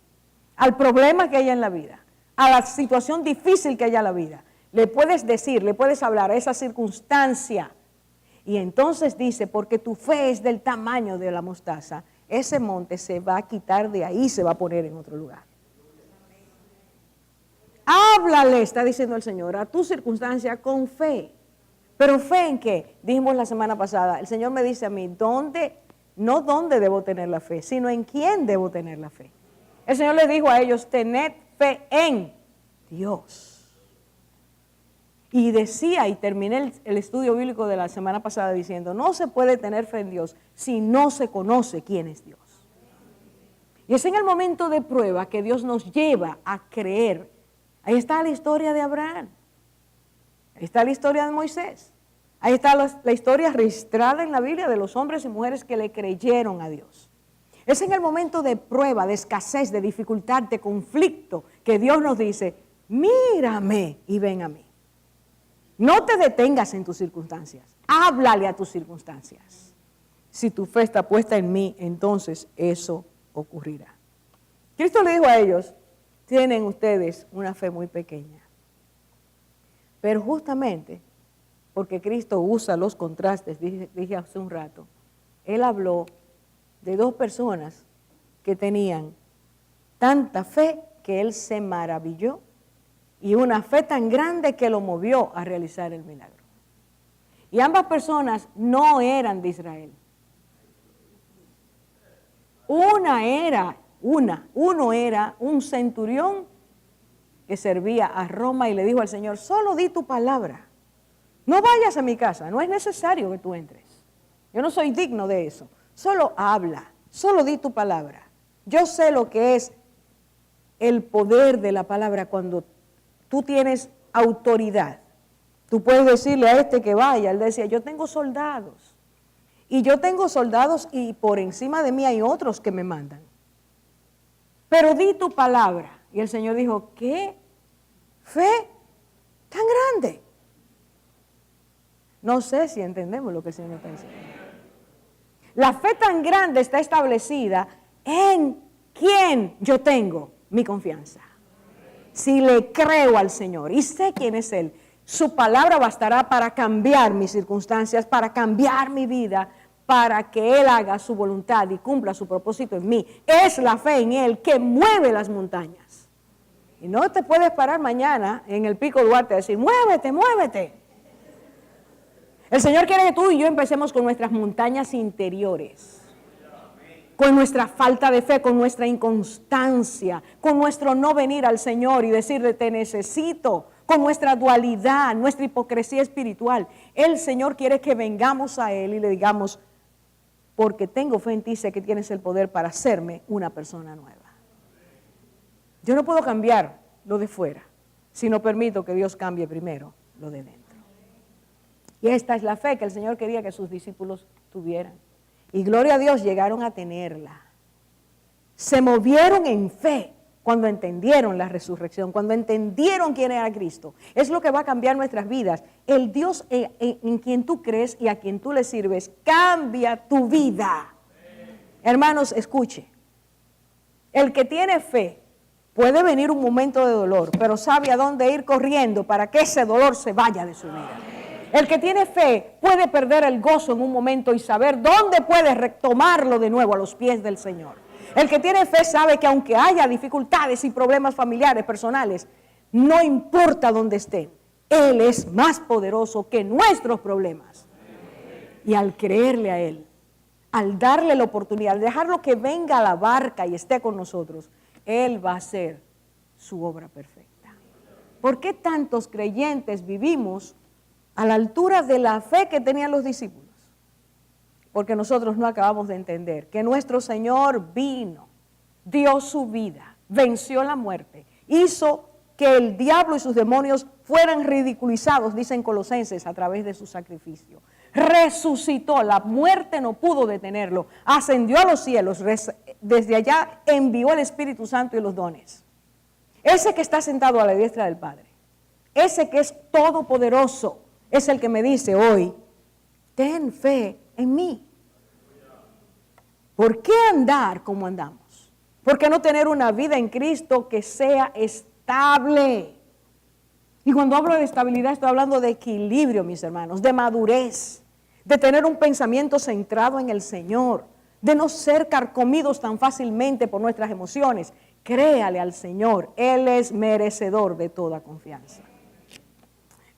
al problema que hay en la vida, a la situación difícil que hay en la vida, le puedes decir, le puedes hablar a esa circunstancia. Y entonces dice, porque tu fe es del tamaño de la mostaza, ese monte se va a quitar de ahí, se va a poner en otro lugar. Háblale, está diciendo el Señor, a tu circunstancia con fe. ¿Pero fe en qué? Dijimos la semana pasada, el Señor me dice a mí, no dónde debo tener la fe, sino en quién debo tener la fe. El Señor les dijo a ellos, tened fe en Dios. Y decía, y terminé el estudio bíblico de la semana pasada diciendo, no se puede tener fe en Dios si no se conoce quién es Dios. Y es en el momento de prueba que Dios nos lleva a creer. Ahí está la historia de Abraham. Ahí está la historia de Moisés. Ahí está la historia registrada en la Biblia de los hombres y mujeres que le creyeron a Dios. Es en el momento de prueba, de escasez, de dificultad, de conflicto, que Dios nos dice, mírame y ven a mí. No te detengas en tus circunstancias, háblale a tus circunstancias. Si tu fe está puesta en mí, entonces eso ocurrirá. Cristo le dijo a ellos, tienen ustedes una fe muy pequeña. Pero justamente porque Cristo usa los contrastes, dije hace un rato, Él habló de dos personas que tenían tanta fe que Él se maravilló y una fe tan grande que lo movió a realizar el milagro. Y ambas personas no eran de Israel. Uno era un centurión que servía a Roma y le dijo al Señor, solo di tu palabra. No vayas a mi casa, no es necesario que tú entres. Yo no soy digno de eso. Solo habla, solo di tu palabra. Yo sé lo que es el poder de la palabra cuando tú tienes autoridad. Tú puedes decirle a este que vaya. Él decía, yo tengo soldados. Y yo tengo soldados y por encima de mí hay otros que me mandan. Pero di tu palabra. Y el Señor dijo, ¿qué fe tan grande? No sé si entendemos lo que el Señor está diciendo. La fe tan grande está establecida en quién yo tengo mi confianza. Si le creo al Señor y sé quién es Él, su palabra bastará para cambiar mis circunstancias, para cambiar mi vida, para que Él haga su voluntad y cumpla su propósito en mí. Es la fe en Él que mueve las montañas. Y no te puedes parar mañana en el Pico Duarte y decir, muévete, muévete. El Señor quiere que tú y yo empecemos con nuestras montañas interiores, con nuestra falta de fe, con nuestra inconstancia, con nuestro no venir al Señor y decirle te necesito, con nuestra dualidad, nuestra hipocresía espiritual. El Señor quiere que vengamos a Él y le digamos, porque tengo fe en ti, sé que tienes el poder para hacerme una persona nueva. Yo no puedo cambiar lo de fuera, si no permito que Dios cambie primero lo de dentro. Y esta es la fe que el Señor quería que sus discípulos tuvieran. Y gloria a Dios, llegaron a tenerla. Se movieron en fe cuando entendieron la resurrección, cuando entendieron quién era Cristo. Es lo que va a cambiar nuestras vidas. El Dios en quien tú crees y a quien tú le sirves, cambia tu vida. Hermanos, escuche. El que tiene fe puede venir un momento de dolor, pero sabe a dónde ir corriendo para que ese dolor se vaya de su vida. El que tiene fe puede perder el gozo en un momento y saber dónde puede retomarlo de nuevo a los pies del Señor. El que tiene fe sabe que aunque haya dificultades y problemas familiares, personales, no importa dónde estén, Él es más poderoso que nuestros problemas. Y al creerle a Él, al darle la oportunidad, al dejarlo que venga a la barca y esté con nosotros, Él va a hacer su obra perfecta. ¿Por qué tantos creyentes vivimos a la altura de la fe que tenían los discípulos? Porque nosotros no acabamos de entender que nuestro Señor vino, dio su vida, venció la muerte, hizo que el diablo y sus demonios fueran ridiculizados, dicen Colosenses, a través de su sacrificio. Resucitó, la muerte no pudo detenerlo, ascendió a los cielos, desde allá envió el Espíritu Santo y los dones. Ese que está sentado a la diestra del Padre, ese que es todopoderoso, es el que me dice hoy, ten fe en mí. ¿Por qué andar como andamos? ¿Por qué no tener una vida en Cristo que sea estable? Y cuando hablo de estabilidad estoy hablando de equilibrio, mis hermanos, de madurez, de tener un pensamiento centrado en el Señor, de no ser carcomidos tan fácilmente por nuestras emociones. Créale al Señor, Él es merecedor de toda confianza.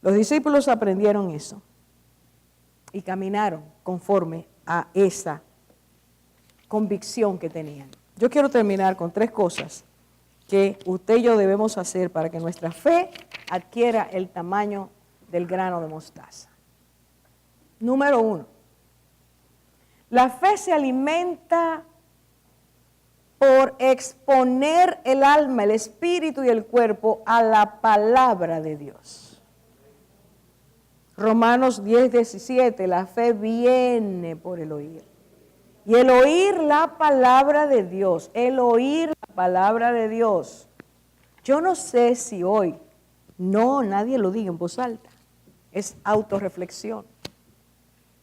Los discípulos aprendieron eso y caminaron conforme a esa convicción que tenían. Yo quiero terminar con 3 cosas que usted y yo debemos hacer para que nuestra fe adquiera el tamaño del grano de mostaza. Número 1. La fe se alimenta por exponer el alma, el espíritu y el cuerpo a la palabra de Dios. Romanos 10:17, la fe viene por el oír. Y el oír la palabra de Dios, el oír la palabra de Dios. Yo no sé si hoy, nadie lo diga en voz alta, es autorreflexión.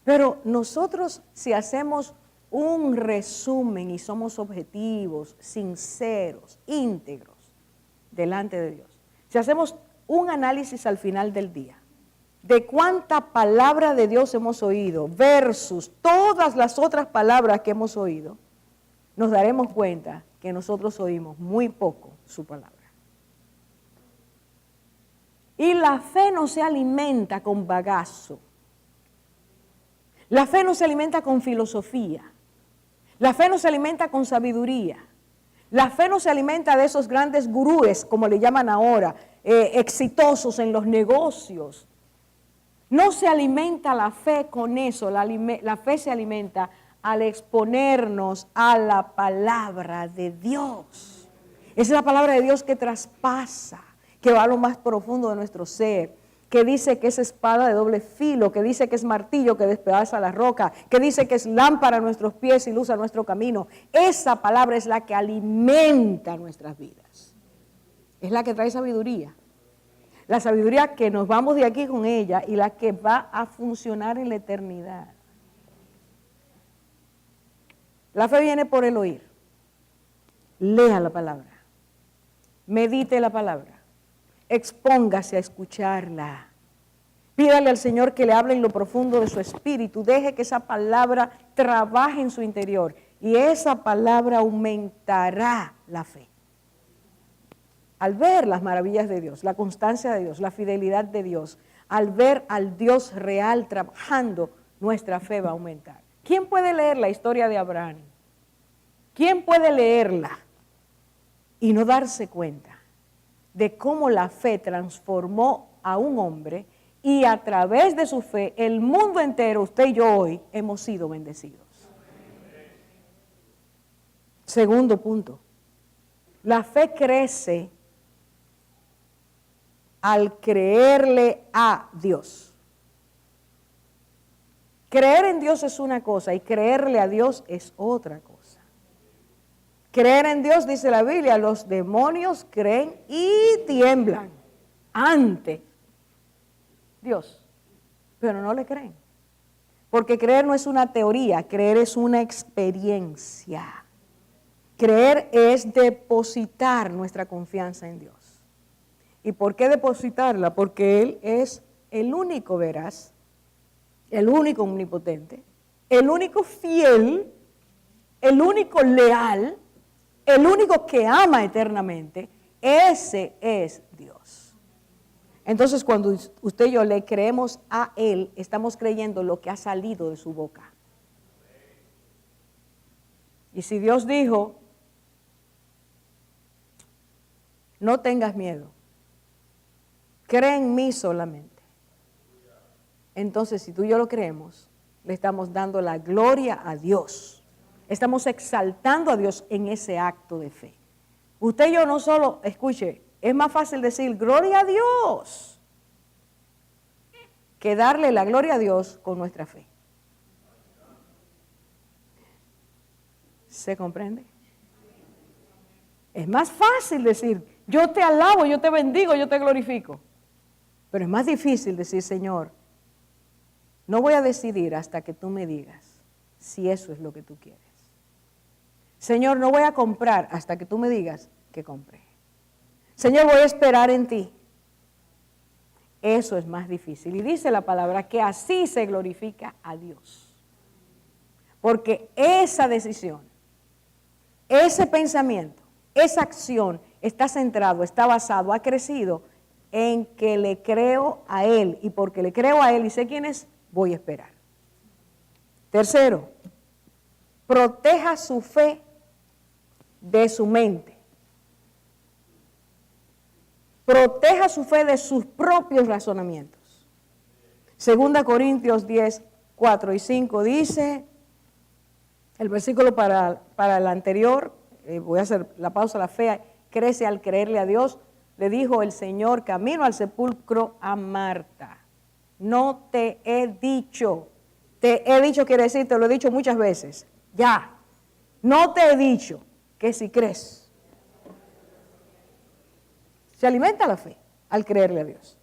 Pero nosotros, si hacemos un resumen y somos objetivos, sinceros, íntegros delante de Dios, si hacemos un análisis al final del día de cuánta palabra de Dios hemos oído versus todas las otras palabras que hemos oído, nos daremos cuenta que nosotros oímos muy poco su palabra. Y la fe no se alimenta con bagazo. La fe no se alimenta con filosofía. La fe no se alimenta con sabiduría. La fe no se alimenta de esos grandes gurúes, como le llaman ahora, exitosos en los negocios. No se alimenta la fe con eso. La fe se alimenta al exponernos a la palabra de Dios. Es la palabra de Dios que traspasa, que va a lo más profundo de nuestro ser, que dice que es espada de doble filo, que dice que es martillo que despedaza la roca, que dice que es lámpara a nuestros pies y luz a nuestro camino. Esa palabra es la que alimenta nuestras vidas. Es la que trae sabiduría. La sabiduría que nos vamos de aquí con ella y la que va a funcionar en la eternidad. La fe viene por el oír. Lea la palabra. Medite la palabra. Expóngase a escucharla. Pídale al Señor que le hable en lo profundo de su espíritu. Deje que esa palabra trabaje en su interior. Y esa palabra aumentará la fe. Al ver las maravillas de Dios, la constancia de Dios, la fidelidad de Dios, al ver al Dios real trabajando, nuestra fe va a aumentar. ¿Quién puede leer la historia de Abraham? ¿Quién puede leerla y no darse cuenta de cómo la fe transformó a un hombre y a través de su fe el mundo entero, usted y yo hoy, hemos sido bendecidos? Segundo punto, la fe crece al creerle a Dios. Creer en Dios es una cosa y creerle a Dios es otra cosa. Creer en Dios, dice la Biblia, los demonios creen y tiemblan ante Dios, pero no le creen. Porque creer no es una teoría, creer es una experiencia. Creer es depositar nuestra confianza en Dios. ¿Y por qué depositarla? Porque Él es el único veraz, el único omnipotente, el único fiel, el único leal, el único que ama eternamente. Ese es Dios. Entonces, cuando usted y yo le creemos a Él, estamos creyendo lo que ha salido de su boca. Y si Dios dijo, no tengas miedo, cree en mí solamente. Entonces, si tú y yo lo creemos, le estamos dando la gloria a Dios. Estamos exaltando a Dios en ese acto de fe. Usted y yo no solo, escuche, es más fácil decir gloria a Dios que darle la gloria a Dios con nuestra fe. ¿Se comprende? Es más fácil decir, yo te alabo, yo te bendigo, yo te glorifico. Pero es más difícil decir, Señor, no voy a decidir hasta que tú me digas si eso es lo que tú quieres. Señor, no voy a comprar hasta que tú me digas que compré. Señor, voy a esperar en ti. Eso es más difícil. Y dice la palabra que así se glorifica a Dios. Porque esa decisión, ese pensamiento, esa acción está centrado, está basado, ha crecido en que le creo a Él. Y porque le creo a Él y sé quién es, voy a esperar. Tercero, proteja su fe de su mente. Proteja su fe de sus propios razonamientos. 2 Corintios 10, 4 y 5 dice, el versículo para el anterior, voy a hacer la pausa, la fe crece al creerle a Dios, le dijo el Señor camino al sepulcro a Marta, no te he dicho quiere decir, te lo he dicho muchas veces, ya, no te he dicho que si crees. Se alimenta la fe al creerle a Dios.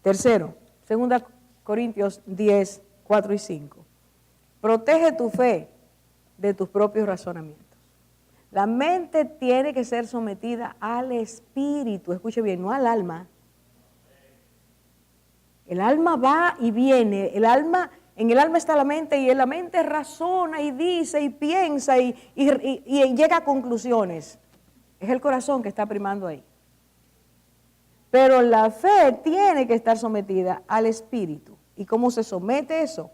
Tercero, 2 Corintios 10, 4 y 5. Protege tu fe de tus propios razonamientos. La mente tiene que ser sometida al espíritu, escuche bien, no al alma. El alma va y viene, en el alma está la mente y en la mente razona y dice y piensa y llega a conclusiones. Es el corazón que está primando ahí. Pero la fe tiene que estar sometida al espíritu. ¿Y cómo se somete eso?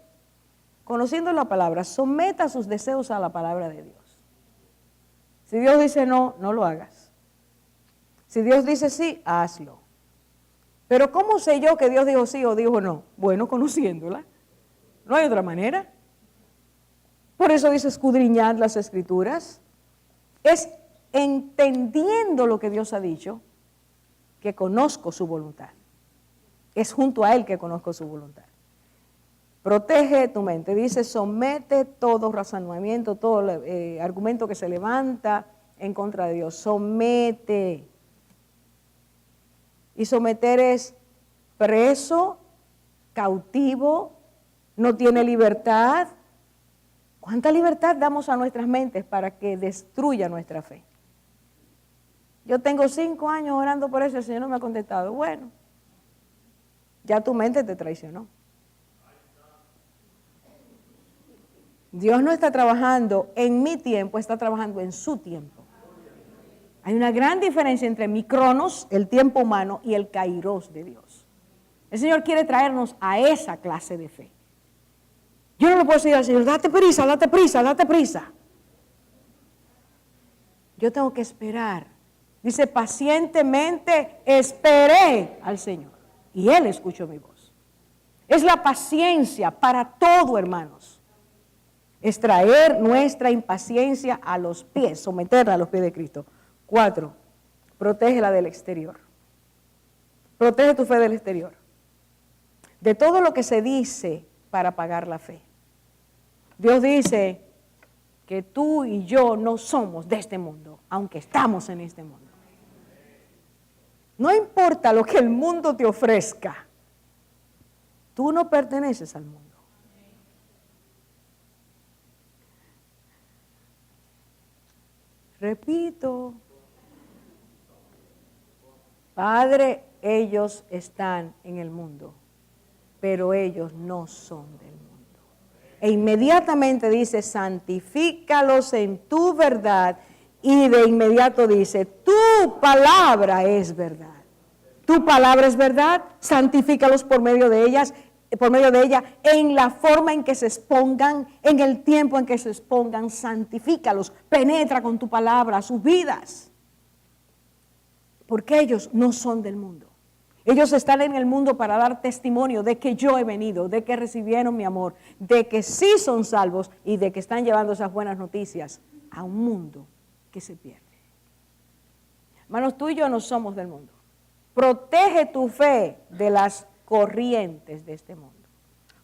Conociendo la palabra, someta sus deseos a la palabra de Dios. Si Dios dice no, no lo hagas. Si Dios dice sí, hazlo. Pero ¿cómo sé yo que Dios dijo sí o dijo no? Bueno, conociéndola. No hay otra manera. Por eso dice escudriñad las escrituras. Es entendiendo lo que Dios ha dicho que conozco su voluntad. Es junto a Él que conozco su voluntad. Protege tu mente. Dice, somete todo razonamiento, todo argumento que se levanta en contra de Dios. Somete. Y someter es preso, cautivo, no tiene libertad. ¿Cuánta libertad damos a nuestras mentes para que destruya nuestra fe? Yo tengo 5 años orando por eso, el Señor no me ha contestado. Bueno, ya tu mente te traicionó. Dios no está trabajando en mi tiempo, está trabajando en su tiempo. Hay una gran diferencia entre mi cronos, el tiempo humano, y el kairos de Dios. El Señor quiere traernos a esa clase de fe. Yo no le puedo decir al Señor, date prisa, date prisa, date prisa. Yo tengo que esperar. Dice, pacientemente esperé al Señor. Y Él escuchó mi voz. Es la paciencia para todo, hermanos. Es traer nuestra impaciencia a los pies, someterla a los pies de Cristo. 4, protégela del exterior. Protege tu fe del exterior. De todo lo que se dice para pagar la fe. Dios dice que tú y yo no somos de este mundo, aunque estamos en este mundo. No importa lo que el mundo te ofrezca, tú no perteneces al mundo. Repito, Padre, ellos están en el mundo, pero ellos no son del mundo. E inmediatamente dice, santifícalos en tu verdad, y de inmediato dice, tu palabra es verdad. Tu palabra es verdad, santifícalos por medio de ella, en la forma en que se expongan, en el tiempo en que se expongan, santifícalos, penetra con tu palabra sus vidas. Porque ellos no son del mundo. Ellos están en el mundo para dar testimonio de que yo he venido, de que recibieron mi amor, de que sí son salvos y de que están llevando esas buenas noticias a un mundo que se pierde. Hermanos, tú y yo no somos del mundo. Protege tu fe de las corrientes de este mundo.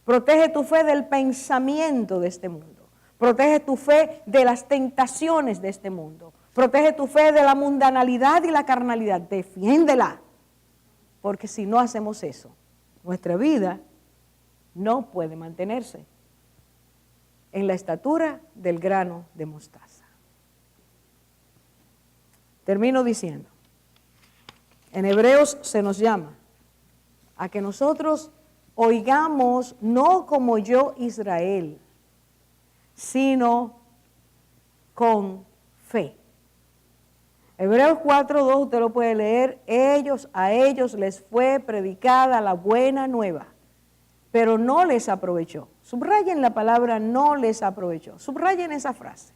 Protege tu fe del pensamiento de este mundo. Protege tu fe de las tentaciones de este mundo. Protege tu fe de la mundanalidad y la carnalidad. Defiéndela. Porque si no hacemos eso, nuestra vida no puede mantenerse en la estatura del grano de mostaza. Termino diciendo, en Hebreos se nos llama a que nosotros oigamos no como yo Israel, sino con fe. Hebreos 4:2, usted lo puede leer, a ellos les fue predicada la buena nueva, pero no les aprovechó. Subrayen la palabra no les aprovechó, subrayen esa frase.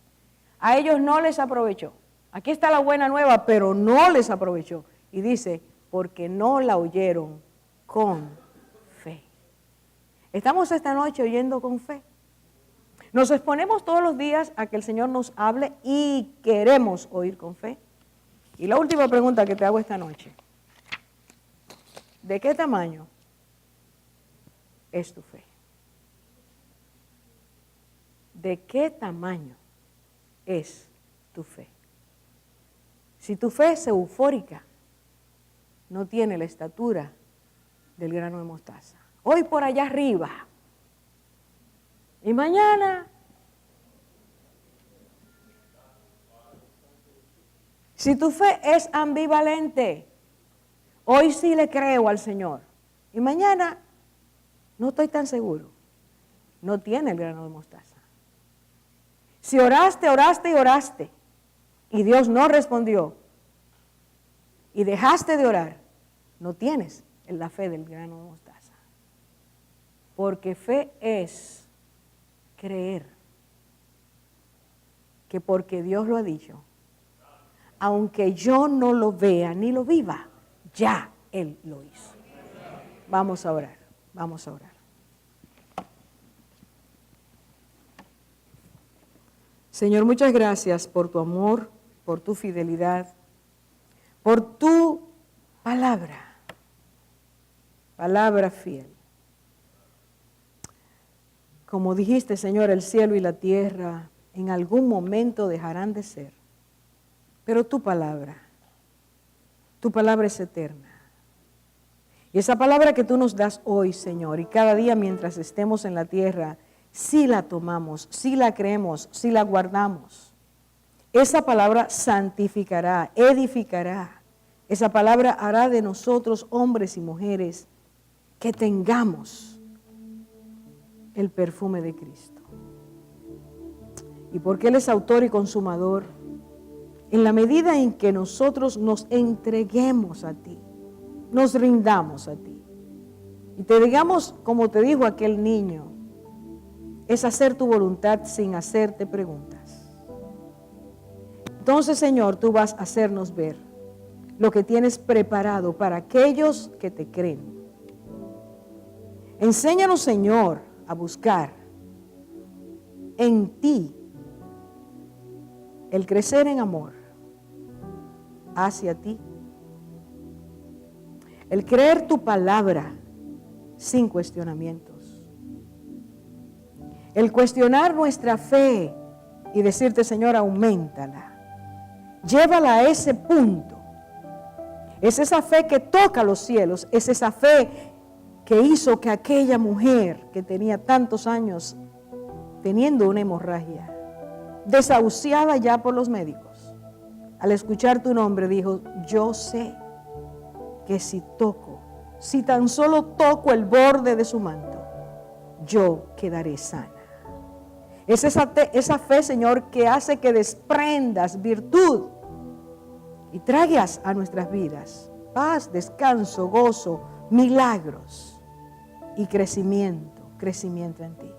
A ellos no les aprovechó. Aquí está la buena nueva, pero no les aprovechó. Y dice, porque no la oyeron con fe. Estamos esta noche oyendo con fe. Nos exponemos todos los días a que el Señor nos hable y queremos oír con fe. Y la última pregunta que te hago esta noche. ¿De qué tamaño es tu fe? ¿De qué tamaño es tu fe? Si tu fe es eufórica, no tiene la estatura del grano de mostaza. Hoy por allá arriba. Y mañana. Si tu fe es ambivalente, hoy sí le creo al Señor. Y mañana no estoy tan seguro. No tiene el grano de mostaza. Si oraste, oraste y oraste, y Dios no respondió, y dejaste de orar, no tienes la fe del grano de mostaza. Porque fe es creer que porque Dios lo ha dicho, aunque yo no lo vea ni lo viva, ya Él lo hizo. Vamos a orar, vamos a orar. Señor, muchas gracias por tu amor, por tu fidelidad, por tu palabra fiel. Como dijiste, Señor, el cielo y la tierra en algún momento dejarán de ser, pero tu palabra es eterna. Y esa palabra que tú nos das hoy, Señor, y cada día mientras estemos en la tierra, si la tomamos, si la creemos, si la guardamos, esa palabra santificará, edificará. Esa palabra hará de nosotros hombres y mujeres que tengamos el perfume de Cristo. Y porque Él es autor y consumador, en la medida en que nosotros nos entreguemos a ti, nos rindamos a ti, y te digamos, como te dijo aquel niño, es hacer tu voluntad sin hacerte preguntas. Entonces, Señor, tú vas a hacernos ver lo que tienes preparado para aquellos que te creen. Enséñanos, Señor, a buscar en ti el crecer en amor hacia ti, el creer tu palabra sin cuestionamientos, el cuestionar nuestra fe y decirte, Señor, auméntala, llévala a ese punto. Es esa fe que toca los cielos, es esa fe que hizo que aquella mujer que tenía tantos años teniendo una hemorragia, desahuciada ya por los médicos, al escuchar tu nombre dijo, yo sé que si tan solo toco el borde de su manto, yo quedaré sana. Es esa fe, Señor, que hace que desprendas virtud y traigas a nuestras vidas paz, descanso, gozo, milagros y crecimiento en ti.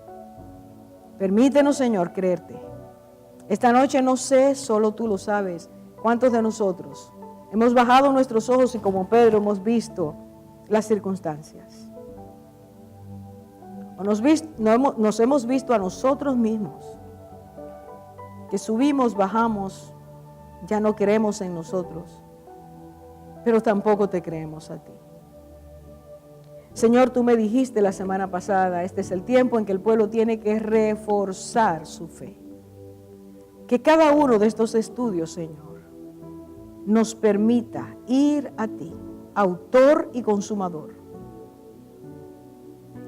Permítenos, Señor, creerte. Esta noche no sé, solo tú lo sabes, cuántos de nosotros hemos bajado nuestros ojos y como Pedro hemos visto las circunstancias. O nos hemos visto a nosotros mismos, que subimos, bajamos, ya no creemos en nosotros, pero tampoco te creemos a ti. Señor, tú me dijiste la semana pasada, este es el tiempo en que el pueblo tiene que reforzar su fe. Que cada uno de estos estudios, Señor, nos permita ir a ti, autor y consumador.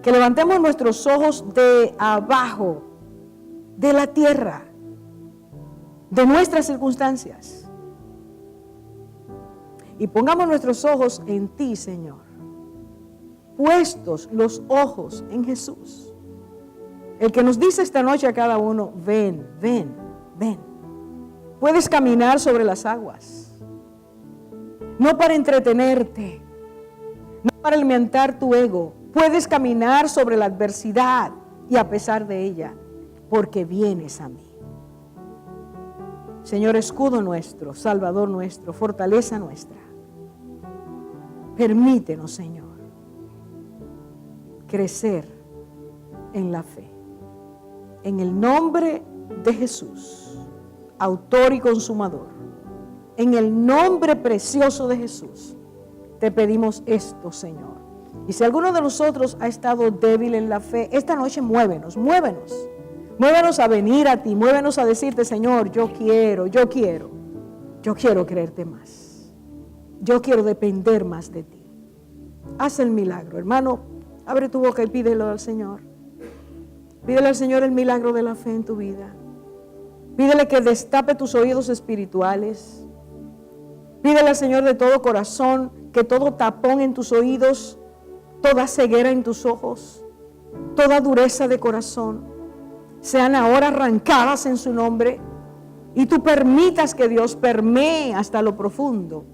Que levantemos nuestros ojos de abajo, de la tierra, de nuestras circunstancias, y pongamos nuestros ojos en ti, Señor, puestos los ojos en Jesús, el que nos dice esta noche a cada uno, ven, ven, ven. Puedes caminar sobre las aguas, no para entretenerte, no para alimentar tu ego. Puedes caminar sobre la adversidad y a pesar de ella, porque vienes a mí. Señor, escudo nuestro, Salvador nuestro, fortaleza nuestra. Permítenos, Señor, crecer en la fe. En el nombre de Jesús, autor y consumador, en el nombre precioso de Jesús, te pedimos esto, Señor. Y si alguno de nosotros ha estado débil en la fe, esta noche muévenos. Muévenos a venir a ti, muévenos a decirte, Señor, yo quiero creerte más. Yo quiero depender más de ti. Haz el milagro, hermano. Abre tu boca y pídelo al Señor. Pídele al Señor el milagro de la fe en tu vida. Pídele que destape tus oídos espirituales. Pídele al Señor de todo corazón que todo tapón en tus oídos, toda ceguera en tus ojos, toda dureza de corazón, sean ahora arrancadas en su nombre. Y tú permitas que Dios permee hasta lo profundo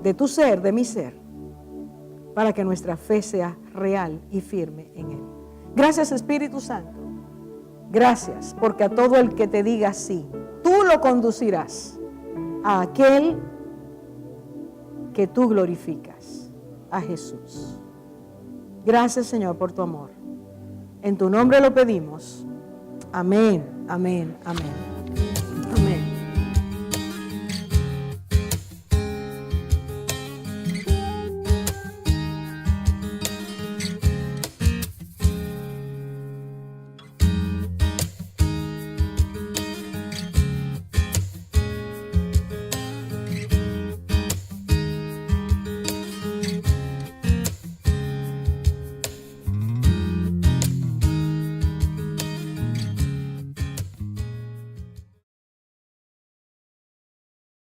de tu ser, de mi ser, para que nuestra fe sea real y firme en Él. Gracias, Espíritu Santo. Gracias, porque a todo el que te diga sí, tú lo conducirás a aquel que tú glorificas, a Jesús. Gracias, Señor, por tu amor. En tu nombre lo pedimos. Amén, amén, amén.